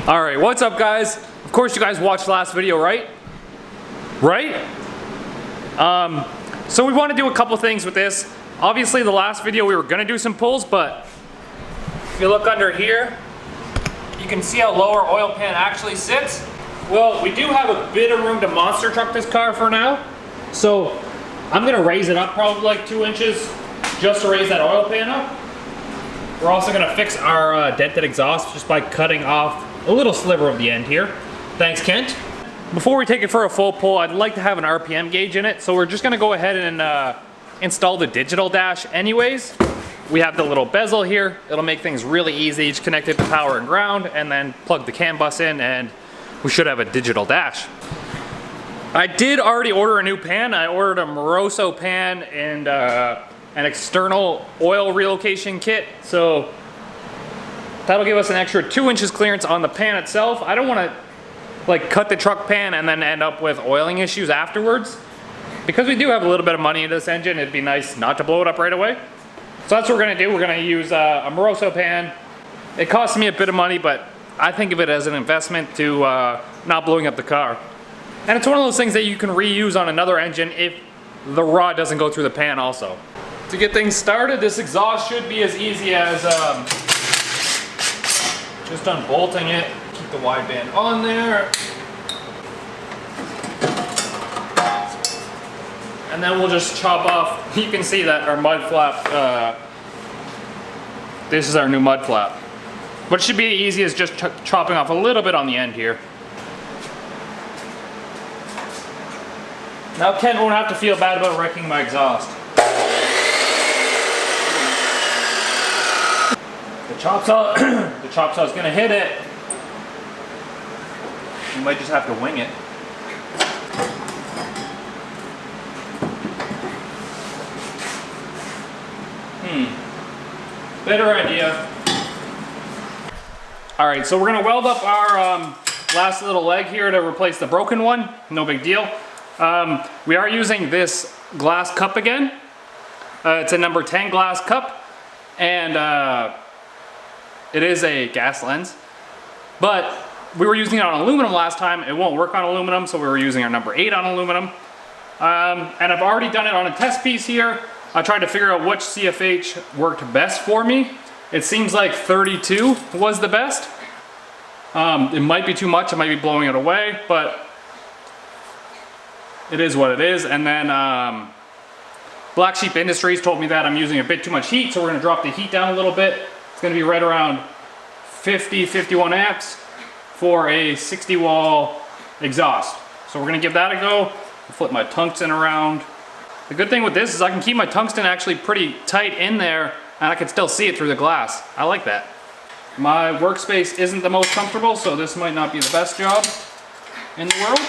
Alright, what's up guys? Of course you guys watched the last video, right? So we want to do a couple things with this. Obviously the last video we were going to do some pulls, but if you look under here, you can see how low our oil pan actually sits. Well, we do have a bit of room to monster truck this car for now. So I'm going to raise it up probably like 2 inches just to raise that oil pan up. We're also going to fix our dented exhaust just by cutting off a little sliver of the end here. Thanks, Kent. Before we take it for a full pull, I'd like to have an RPM gauge in it. So we're just going to go ahead and install the digital dash anyways. We have the little bezel here. It'll make things really easy. Just connect it to power and ground and then plug the CAN bus in and we should have a digital dash. I did already order a new pan. I ordered a Moroso pan and an external oil relocation kit. So that'll give us an extra 2 inches clearance on the pan itself. I don't want to like cut the truck pan and then end up with oiling issues afterwards. Because we do have a little bit of money in this engine, it'd be nice not to blow it up right away. So that's what we're gonna do. We're gonna use a Moroso pan. It costs me a bit of money, but I think of it as an investment to not blowing up the car. And it's one of those things that you can reuse on another engine if the rod doesn't go through the pan also. To get things started, this exhaust should be as easy as just unbolting it. Keep the wideband on there. And then we'll just chop off. You can see that our mud flap, this is our new mud flap. But it should be easy as just chopping off a little bit on the end here. Now Ken won't have to feel bad about wrecking my exhaust. The chop saw is gonna hit it. You might just have to wing it. Better idea. Alright, so we're gonna weld up our last little leg here to replace the broken one. No big deal. We are using this glass cup again. It's a number 10 glass cup, and it is a gas lens. But we were using it on aluminum last time. It won't work on aluminum, so we were using our number 8 on aluminum. And I've already done it on a test piece here. I tried to figure out which CFH worked best for me. It seems like 32 was the best. It might be too much, I might be blowing it away, but it is what it is. And then Black Sheep Industries told me that I'm using a bit too much heat, so we're gonna drop the heat down a little bit. It's gonna be right around 50, 51 amps for a 60 wall exhaust. So we're gonna give that a go. I'll flip my tungsten around. The good thing with this is I can keep my tungsten actually pretty tight in there and I can still see it through the glass. I like that. My workspace isn't the most comfortable, so this might not be the best job in the world.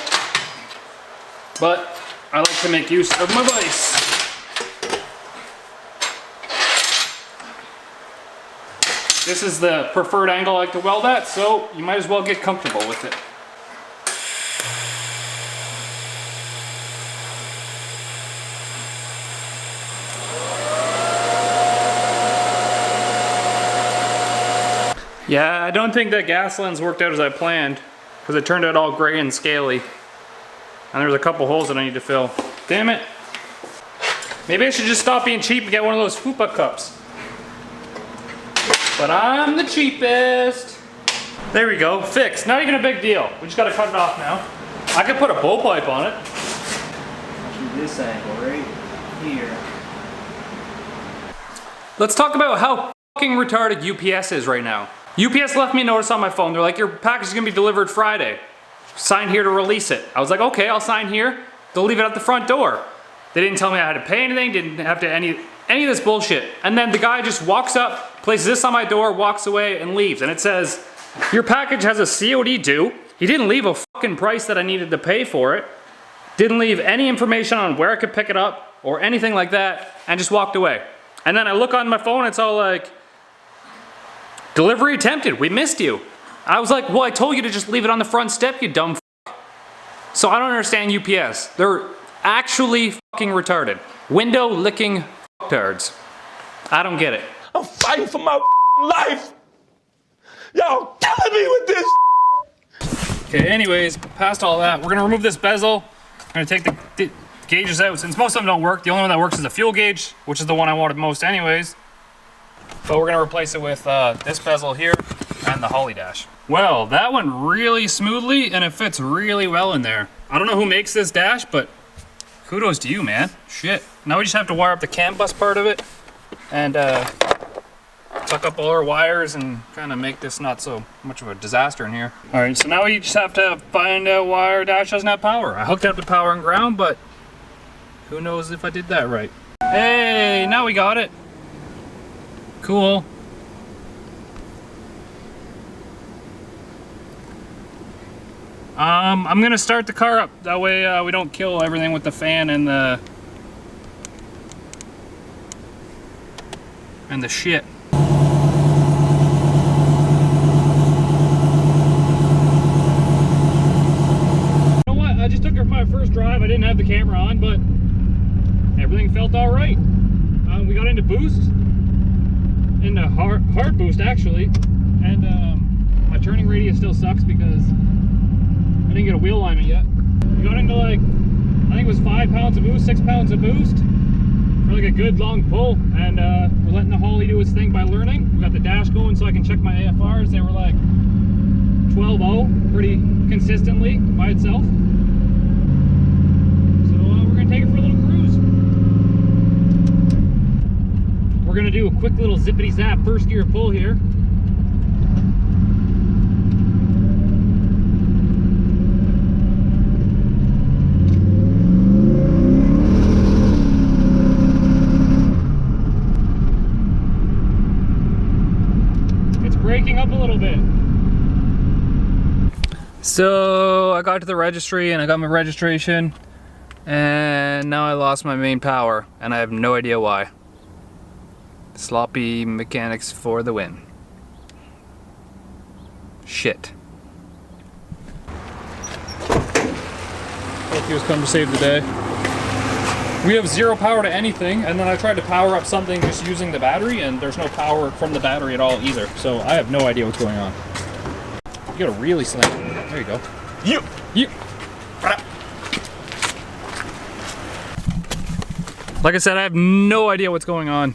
But I like to make use of my vise. This is the preferred angle I like to weld at, so you might as well get comfortable with it. Yeah, I don't think that gas lens worked out as I planned, because it turned out all gray and scaly. And there's a couple holes that I need to fill. Damn it. Maybe I should just stop being cheap and get one of those Fupa cups. But I'm the cheapest. There we go, fixed. Not even a big deal. We just gotta cut it off now. I could put a bowl pipe on it. This angle right here. Let's talk about how fucking retarded UPS is right now. UPS left me a notice on my phone. They're like, your package is gonna be delivered Friday. Sign here to release it. I was like, okay, I'll sign here. They'll leave it at the front door. They didn't tell me I had to pay anything, didn't have to any of this bullshit. And then the guy just walks up, places this on my door, walks away, and leaves. And it says, your package has a COD due. He didn't leave a fucking price that I needed to pay for it. Didn't leave any information on where I could pick it up or anything like that, and just walked away. And then I look on my phone, it's all like, delivery attempted, we missed you. I was like, well, I told you to just leave it on the front step, you dumb f***. So I don't understand UPS. They're actually fucking retarded. Window licking f***tards. I don't get it. I'm fighting for my life. Y'all killing me with this. Okay, anyways, past all that, we're gonna remove this bezel. I'm gonna take the gauges out. Since most of them don't work, the only one that works is the fuel gauge, which is the one I wanted most anyways. But we're gonna replace it with this bezel here and the Holly dash. Well, that went really smoothly and it fits really well in there. I don't know who makes this dash, but kudos to you, man. Shit. Now we just have to wire up the CAN bus part of it and tuck up all our wires and kind of make this not so much of a disaster in here. All right, so now we just have to find out why our dash doesn't have power. I hooked up to power and ground, but who knows if I did that right. Hey, now we got it. Cool. I'm gonna start the car up. That way we don't kill everything with the fan and the shit. You know what? I just took her for my first drive. I didn't have the camera on, but everything felt all right. We got into boost, into hard boost actually, and my turning radius still sucks because I didn't get a wheel alignment yet. We got into like, I think it was 5 pounds of boost, 6 pounds of boost for like a good long pull, and we're letting the Holly do its thing by learning. We got the dash going so I can check my AFRs. They were like 12.0 pretty consistently by itself. So we're gonna take it for a little cruise. We're gonna do a quick little zippity zap first gear pull here. Breaking up a little bit. So I got to the registry and I got my registration, and now I lost my main power and I have no idea why. Sloppy mechanics for the win. Shit. Hope he was come to save the day. We have zero power to anything, and then I tried to power up something just using the battery, and there's no power from the battery at all either. So I have no idea what's going on. You gotta really slam it. There you go. You. Like I said, I have no idea what's going on.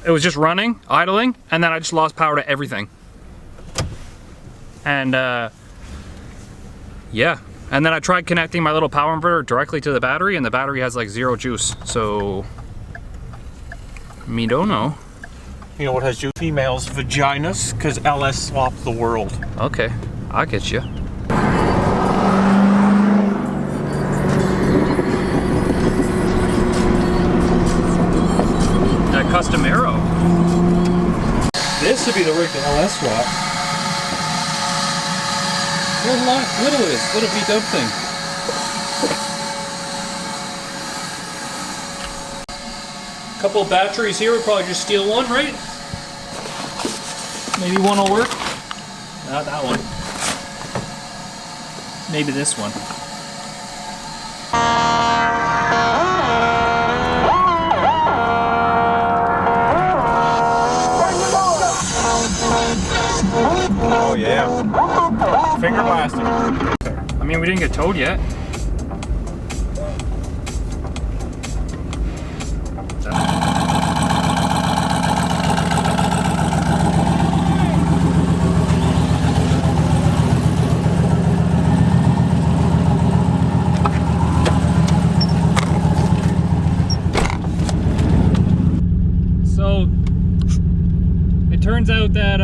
It was just running, idling, and then I just lost power to everything. And yeah. And then I tried connecting my little power inverter directly to the battery, and the battery has like zero juice. So, me don't know. You know what has juice? Females' vaginas, because LS swapped the world. Okay, I get you. That custom arrow. This would be the rig to LS swap. Look how little it is, little beat up thing. Couple of batteries here, we'll probably just steal one, right? Maybe one will work. Not that one. Maybe this one. Oh yeah. Finger blasting. I mean, we didn't get towed yet. So, it turns out that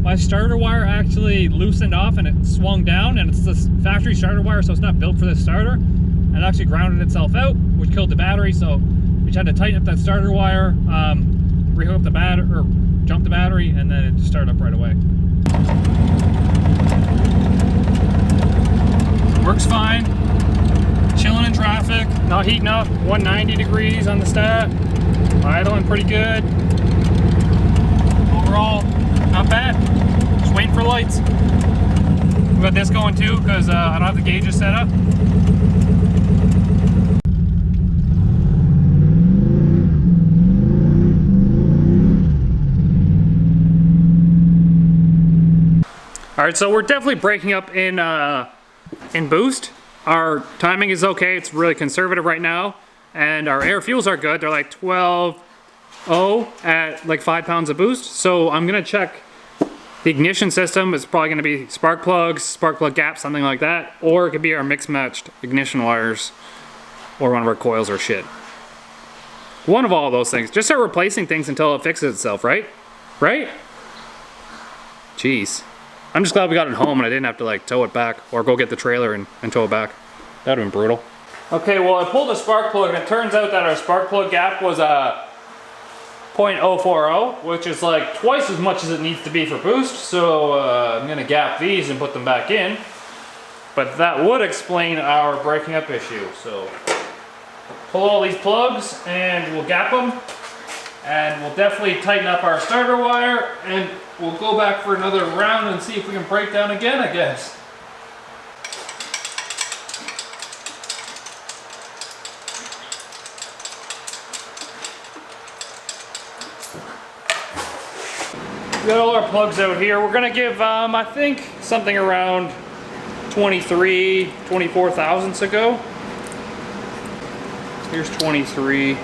my starter wire actually loosened off and it swung down, and it's this factory starter wire, so it's not built for this starter, and it actually grounded itself out, which killed the battery. So we just had to tighten up that starter wire, rehook up the battery, or jump the battery, and then it just started up right away. Works fine. Chilling in traffic, not heating up. 190 degrees on the stat. Idling pretty good. Overall, not bad. Just waiting for lights. We got this going too because I don't have the gauges set up. All right, so we're definitely breaking up in boost. Our timing is okay. It's really conservative right now. And our air fuels are good. They're like 12.0 at like 5 pounds of boost. So I'm gonna check the ignition system. It's probably gonna be spark plugs, spark plug gaps, something like that. Or it could be our mixed matched ignition wires or one of our coils or shit. One of all of those things. Just start replacing things until it fixes itself, right? Right? Jeez. I'm just glad we got it home and I didn't have to like tow it back or go get the trailer and tow it back. That would have been brutal. Okay, well I pulled the spark plug and it turns out that our spark plug gap was a 0.040, which is like twice as much as it needs to be for boost. So I'm gonna gap these and put them back in. But that would explain our breaking up issue. So pull all these plugs and we'll gap them. And we'll definitely tighten up our starter wire and we'll go back for another round and see if we can break down again, I guess. We got all our plugs out here. We're gonna give, I think, something around 24 thousandths a go. Here's 23.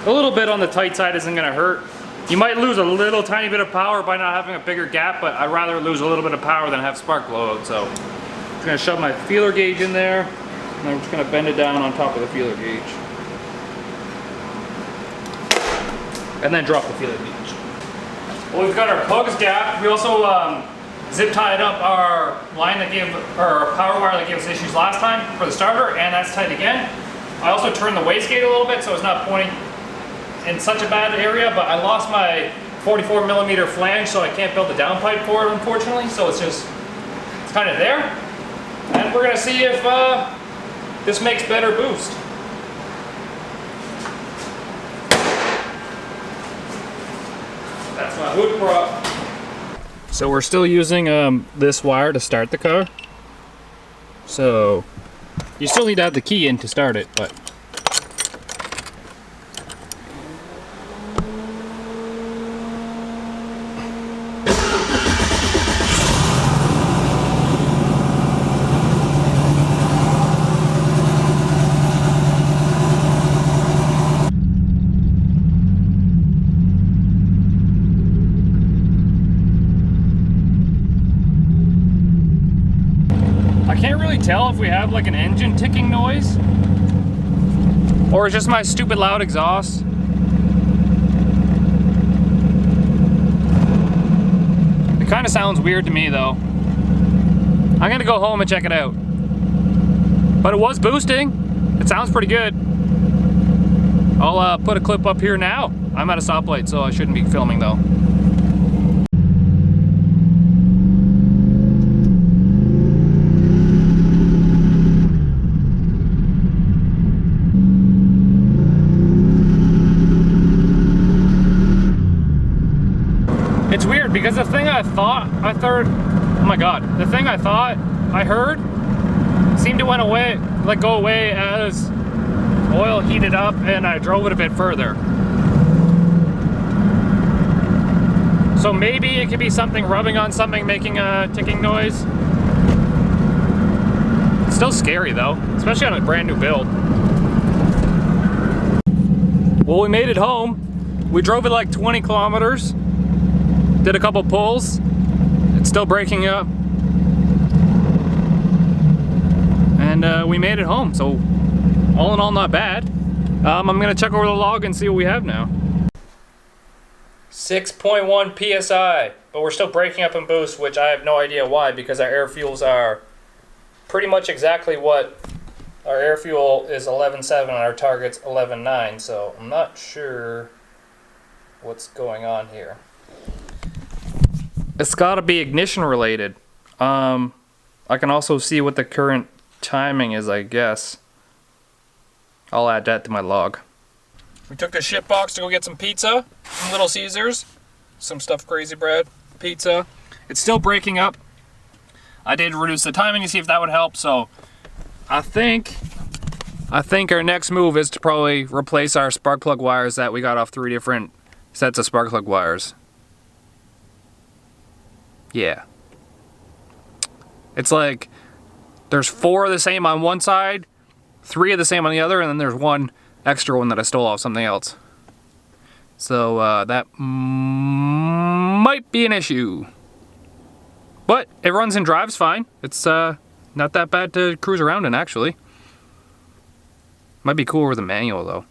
A little bit on the tight side isn't gonna hurt. You might lose a little tiny bit of power by not having a bigger gap, but I'd rather lose a little bit of power than have spark blowout. So I'm just gonna shove my feeler gauge in there, and I'm just gonna bend it down on top of the feeler gauge. And then drop the feeler gauge. Well, we've got our plugs gapped. We also zip tied up our line that gave, or our power wire that gave us issues last time for the starter, and that's tight again. I also turned the wastegate a little bit so it's not pointing in such a bad area, but I lost my 44mm flange, so I can't build the downpipe for it, unfortunately. So it's kind of there. And we're gonna see if this makes better boost. That's my hood prop. So we're still using this wire to start the car. So you still need to have the key in to start it, but I can't really tell if we have like an engine ticking noise or it's just my stupid loud exhaust. It kind of sounds weird to me though. I'm gonna go home and check it out. But it was boosting. It sounds pretty good. I'll put a clip up here now. I'm at a stoplight, so I shouldn't be filming though. It's weird because the thing I thought I heard seemed to went away, like go away as oil heated up and I drove it a bit further. So maybe it could be something rubbing on something making a ticking noise. It's still scary though, especially on a brand new build. Well, we made it home. We drove it like 20 kilometers. Did a couple pulls. It's still breaking up. And we made it home, so all in all, not bad. I'm gonna check over the log and see what we have now. 6.1 PSI, but we're still breaking up in boost, which I have no idea why, because our air fuels are pretty much exactly what our air fuel is 11.7 and our target's 11.9, so I'm not sure what's going on here. It's gotta be ignition related. I can also see what the current timing is, I guess. I'll add that to my log. We took the ship box to go get some pizza from Little Caesars. Some stuffed crazy bread, pizza. It's still breaking up. I did reduce the timing to see if that would help, so I think our next move is to probably replace our spark plug wires that we got off 3 different sets of spark plug wires. Yeah. It's like there's 4 of the same on one side, 3 of the same on the other, and then there's 1 extra one that I stole off something else. So that might be an issue. But it runs and drives fine. It's not that bad to cruise around in, actually. Might be cooler with a manual, though.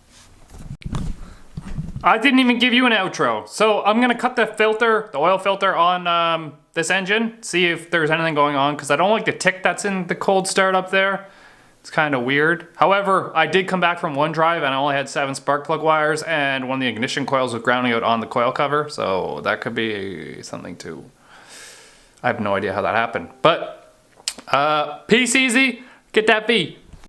I didn't even give you an outro. So I'm gonna cut the filter, the oil filter on this engine, see if there's anything going on, because I don't like the tick that's in the cold start up there. It's kind of weird. However, I did come back from one drive and I only had 7 spark plug wires and one of the ignition coils was grounding out on the coil cover. So that could be something too. I have no idea how that happened. But peace easy, get that V.